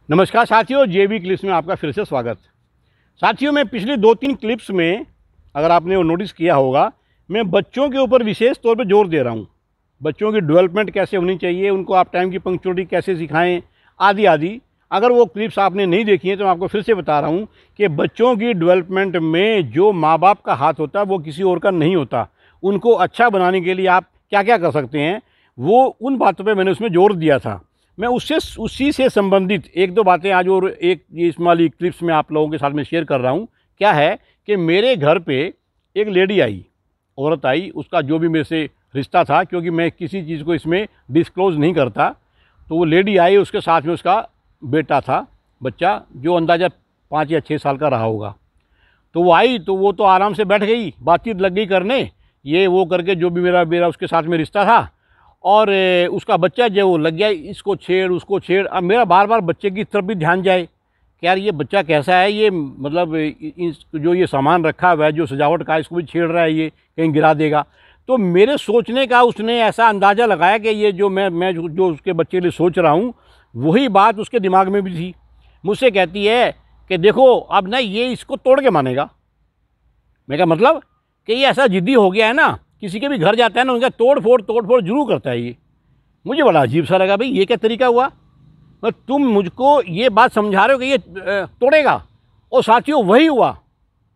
नमस्कार साथियों, जेबी क्लिप्स में आपका फिर से स्वागत। साथियों, मैं पिछली 2-3 क्लिप्स में, अगर आपने वो नोटिस किया होगा, मैं बच्चों के ऊपर विशेष तौर पे जोर दे रहा हूँ। बच्चों की डेवलपमेंट कैसे होनी चाहिए, उनको आप टाइम की पंक्चुअलिटी कैसे सिखाएं, आदि आदि। अगर वो क्लिप्स आपने नहीं देखी हैं तो मैं आपको फिर से बता रहा हूँ कि बच्चों की डेवलपमेंट में जो माँ बाप का हाथ होता है वो किसी और का नहीं होता। उनको अच्छा बनाने के लिए आप क्या क्या कर सकते हैं, वो उन बातों पर मैंने उसमें जोर दिया था। मैं उसी से संबंधित 1-2 बातें आज और एक इस वाली क्लिप्स में आप लोगों के साथ में शेयर कर रहा हूँ। क्या है कि मेरे घर पे एक लेडी आई, औरत आई, उसका जो भी मेरे से रिश्ता था, क्योंकि मैं किसी चीज़ को इसमें डिस्क्लोज़ नहीं करता, तो वो लेडी आई, उसके साथ में उसका बेटा था, बच्चा, जो अंदाज़ा 5 या 6 साल का रहा होगा। तो वो आई तो वो तो आराम से बैठ गई, बातचीत लग गई करने, ये वो करके, जो भी मेरा उसके साथ में रिश्ता था। और उसका बच्चा जो वो लग गया, इसको छेड़ उसको छेड़। अब मेरा बार बार बच्चे की तरफ भी ध्यान जाए कि यार ये बच्चा कैसा है, ये मतलब जो ये सामान रखा हुआ है, जो सजावट का, इसको भी छेड़ रहा है, ये कहीं गिरा देगा। तो मेरे सोचने का उसने ऐसा अंदाज़ा लगाया कि ये जो मैं जो उसके बच्चे के लिए सोच रहा हूँ, वही बात उसके दिमाग में भी थी। मुझसे कहती है कि देखो अब ना ये इसको तोड़ के मानेगा। मैं क्या मतलब कि ये ऐसा ज़िद्दी हो गया है ना, किसी के भी घर जाता है ना, उनका तोड़ फोड़ जरूर करता है ये। मुझे बड़ा अजीब सा लगा, भाई ये क्या तरीका हुआ। तो तुम मुझको ये बात समझा रहे हो कि ये तोड़ेगा, और साथियों वही हुआ।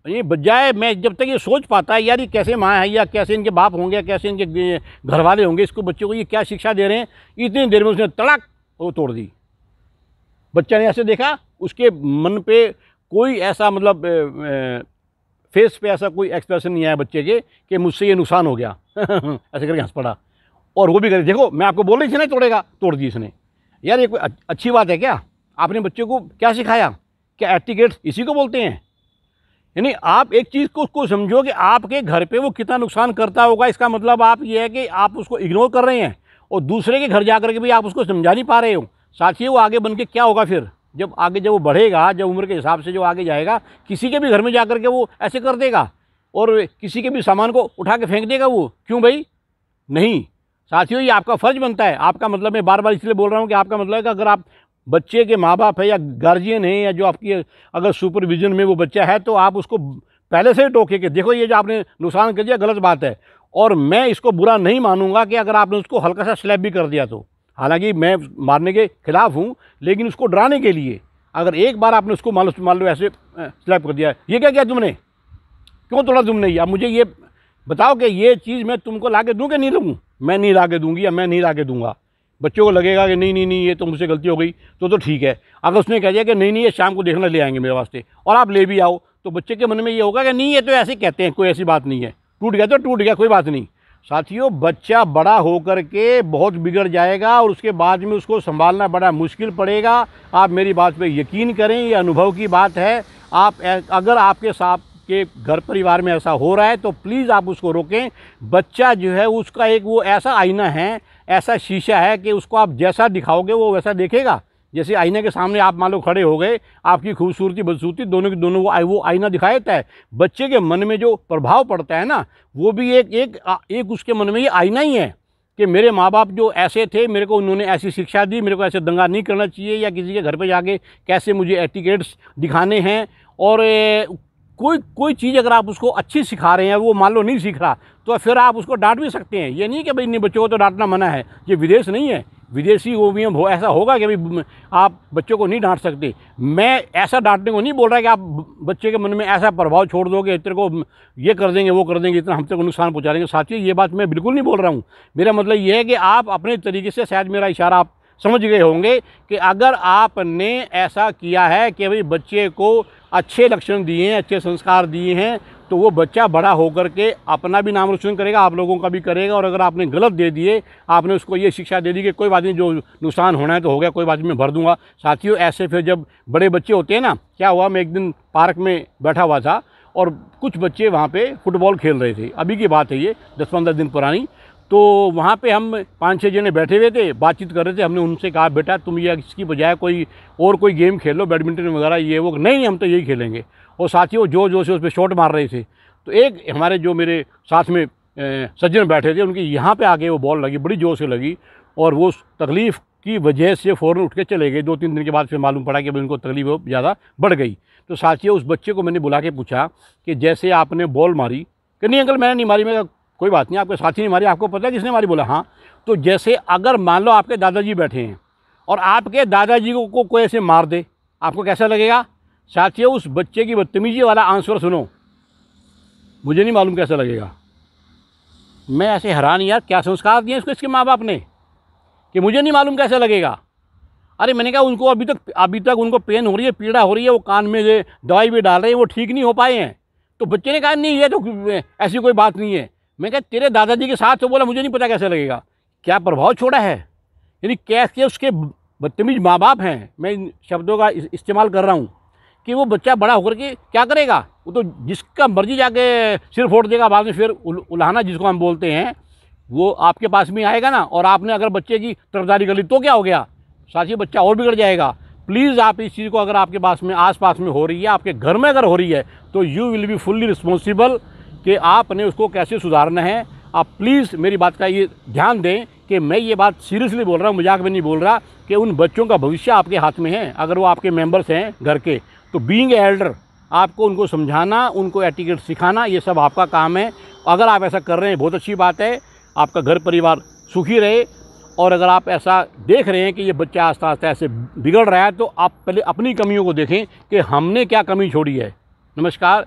ये बजाय मैं जब तक ये सोच पाता है यार ये कैसे माँ है, या कैसे इनके बाप होंगे, कैसे इनके घर वाले होंगे, इसको बच्चों को ये क्या शिक्षा दे रहे हैं, इतनी देर में उसने तड़क वो तोड़ दी। बच्चा ने ऐसे देखा, उसके मन पे कोई ऐसा मतलब फेस पे ऐसा कोई एक्सप्रेशन नहीं आया बच्चे के कि मुझसे ये नुकसान हो गया ऐसे करके हंस पड़ा। और वो भी करे, देखो मैं आपको बोल रही थी ना तोड़ेगा, तोड़ दी इसने। यार ये कोई अच्छी बात है क्या? आपने बच्चे को क्या सिखाया? क्या एटिकेट इसी को बोलते हैं? यानी आप एक चीज़ को उसको समझो कि आपके घर पे वो कितना नुकसान करता होगा, इसका मतलब आप ये है कि आप उसको इग्नोर कर रहे हैं, और दूसरे के घर जा कर के भी आप उसको समझा नहीं पा रहे हो। साथियों, वो आगे बन के क्या होगा फिर? जब वो बढ़ेगा, जब उम्र के हिसाब से जो आगे जाएगा, किसी के भी घर में जा कर के वो ऐसे कर देगा, और किसी के भी सामान को उठा के फेंक देगा वो। क्यों भाई? नहीं साथियों, ये आपका फ़र्ज़ बनता है। आपका मतलब, मैं बार बार इसलिए बोल रहा हूँ कि आपका मतलब है कि अगर आप बच्चे के माँ बाप है या गार्जियन है, या जो आपकी अगर सुपरविजन में वो बच्चा है, तो आप उसको पहले से ही टोके कि देखो ये जो आपने नुकसान कर दिया गलत बात है। और मैं इसको बुरा नहीं मानूंगा कि अगर आपने उसको हल्का सा स्लैप भी कर दिया तो। हालांकि मैं मारने के खिलाफ हूँ, लेकिन उसको डराने के लिए अगर एक बार आपने उसको मान लो ऐसे स्लैप कर दिया, ये क्या किया तुमने, क्यों तोड़ा तुमने? अब मुझे ये बताओ कि ये चीज़ मैं तुमको ला के दूँ कि नहीं दूँ? मैं नहीं ला के दूँगी, या मैं नहीं ला के दूँगा। बच्चों को लगेगा कि नहीं नहीं नहीं ये तो मुझसे गलती हो गई, तो ठीक है। अगर उसने कह दिया कि नहीं नहीं ये शाम को देखना ले आएंगे मेरे वास्ते, और आप ले भी आओ, तो बच्चे के मन में ये होगा कि नहीं ये तो ऐसे कहते हैं, कोई ऐसी बात नहीं है, टूट गया तो टूट गया, कोई बात नहीं। साथियों, बच्चा बड़ा होकर के बहुत बिगड़ जाएगा, और उसके बाद में उसको संभालना बड़ा मुश्किल पड़ेगा। आप मेरी बात पे यकीन करें, ये अनुभव की बात है। आप अगर आपके साथ के घर परिवार में ऐसा हो रहा है तो प्लीज़ आप उसको रोकें। बच्चा जो है उसका एक वो ऐसा आईना है, ऐसा शीशा है कि उसको आप जैसा दिखाओगे वो वैसा देखेगा। जैसे आईने के सामने आप मान लो खड़े हो गए, आपकी खूबसूरती बदसूरती दोनों की दोनों वो आईना दिखा देता है। बच्चे के मन में जो प्रभाव पड़ता है ना, वो भी एक उसके मन में ये आईना ही है कि मेरे माँ बाप जो ऐसे थे, मेरे को उन्होंने ऐसी शिक्षा दी, मेरे को ऐसे दंगा नहीं करना चाहिए, या किसी के घर पर जाके कैसे मुझे एटिकेट्स दिखाने हैं। और कोई चीज़ अगर आप उसको अच्छी सिखा रहे हैं, वो मान लो नहीं सीख रहा, तो फिर आप उसको डांट भी सकते हैं। ये नहीं कि भाई इन बच्चों को तो डांटना मना है, ये विदेश नहीं है। विदेशी वो भी ऐसा होगा कि भाई आप बच्चों को नहीं डांट सकते। मैं ऐसा डांटने को नहीं बोल रहा कि आप बच्चे के मन में ऐसा प्रभाव छोड़ दोगे, तेरे को ये कर देंगे वो कर देंगे, इतना हम तेरे को नुकसान पहुँचा देंगे। साथियों, ये बात मैं बिल्कुल नहीं बोल रहा हूँ। मेरा मतलब ये है कि आप अपने तरीके से, शायद मेरा इशारा आप समझ गए होंगे कि अगर आपने ऐसा किया है कि भाई बच्चे को अच्छे लक्षण दिए हैं, अच्छे संस्कार दिए हैं, तो वो बच्चा बड़ा होकर के अपना भी नाम रोशन करेगा, आप लोगों का भी करेगा। और अगर आपने गलत दे दिए, आपने उसको ये शिक्षा दे दी कि कोई बात नहीं, जो नुकसान होना है तो हो गया, कोई बात नहीं, मैं भर दूंगा। साथियों, ऐसे फिर जब बड़े बच्चे होते हैं ना, क्या हुआ, मैं एक दिन पार्क में बैठा हुआ था, और कुछ बच्चे वहाँ पे फुटबॉल खेल रहे थे। अभी की बात है ये, 10-15 दिन पुरानी। तो वहाँ पे हम 5-6 जने बैठे हुए थे, बातचीत कर रहे थे। हमने उनसे कहा, बेटा तुम ये इसकी बजाय कोई गेम खेल लो, बैडमिंटन वगैरह, ये वो। नहीं हम तो यही खेलेंगे। और साथियों, जो से उस पर शॉट मार रहे थे, तो एक हमारे जो मेरे साथ में सज्जन बैठे थे, उनकी यहाँ पे आके वो बॉल लगी, बड़ी जोर से लगी, और वो तकलीफ़ की वजह से फ़ौरन उठ के चले गए। 2-3 दिन के बाद फिर मालूम पड़ा कि भाई उनको तकलीफ ज़्यादा बढ़ गई। तो साथियों, उस बच्चे को मैंने बुला के पूछा कि जैसे आपने बॉल मारी, कि नहीं अंकल मैंने नहीं मारी। मैं कहा कोई बात नहीं, आपके साथी ने मारी, आपको पता है किसने मारी? बोला हाँ। तो जैसे अगर मान लो आपके दादाजी बैठे हैं और आपके दादाजी को कोई ऐसे मार दे, आपको कैसा लगेगा? साथियों, उस बच्चे की बदतमीजी वाला आंसर सुनो, मुझे नहीं मालूम कैसा लगेगा। मैं ऐसे हैरान, यार क्या संस्कार दिए इसको इसके माँ बाप ने कि मुझे नहीं मालूम कैसा लगेगा। अरे मैंने कहा उनको अभी तक उनको पेन हो रही है, पीड़ा हो रही है, वो कान में ये दवाई भी डाल रहे हैं, वो ठीक नहीं हो पाए हैं। तो बच्चे ने कहा नहीं ये तो ऐसी कोई बात नहीं है। मैं कहा तेरे दादाजी के साथ तो बोला मुझे नहीं पता कैसा लगेगा। क्या प्रभाव छोड़ा है, यानी कैसे उसके बदतमीज माँ बाप हैं। मैं इन शब्दों का इस्तेमाल कर रहा हूँ कि वो बच्चा बड़ा होकर के क्या करेगा? वो तो जिसका मर्जी जाके सिर फोड़ देगा बाद में। फिर उल्हाना जिसको हम बोलते हैं, वो आपके पास में आएगा ना, और आपने अगर बच्चे की तरफदारी कर ली तो क्या हो गया? साथियों, बच्चा और बिगड़ जाएगा। प्लीज़ आप इस चीज़ को अगर आपके पास में आस-पास में हो रही है, आपके घर में अगर हो रही है, तो you will be fully responsible कि आपने उसको कैसे सुधारना है। आप प्लीज़ मेरी बात का ये ध्यान दें कि मैं ये बात सीरियसली बोल रहा हूँ, मजाक में नहीं बोल रहा, कि उन बच्चों का भविष्य आपके हाथ में है। अगर वो आपके मेंबर्स हैं घर के, तो बीइंग एल्डर आपको उनको समझाना, उनको एटिकेट सिखाना, ये सब आपका काम है। अगर आप ऐसा कर रहे हैं बहुत अच्छी बात है, आपका घर परिवार सुखी रहे। और अगर आप ऐसा देख रहे हैं कि ये बच्चा आस्ता आस्ता ऐसे बिगड़ रहा है, तो आप पहले अपनी कमियों को देखें कि हमने क्या कमी छोड़ी है। नमस्कार।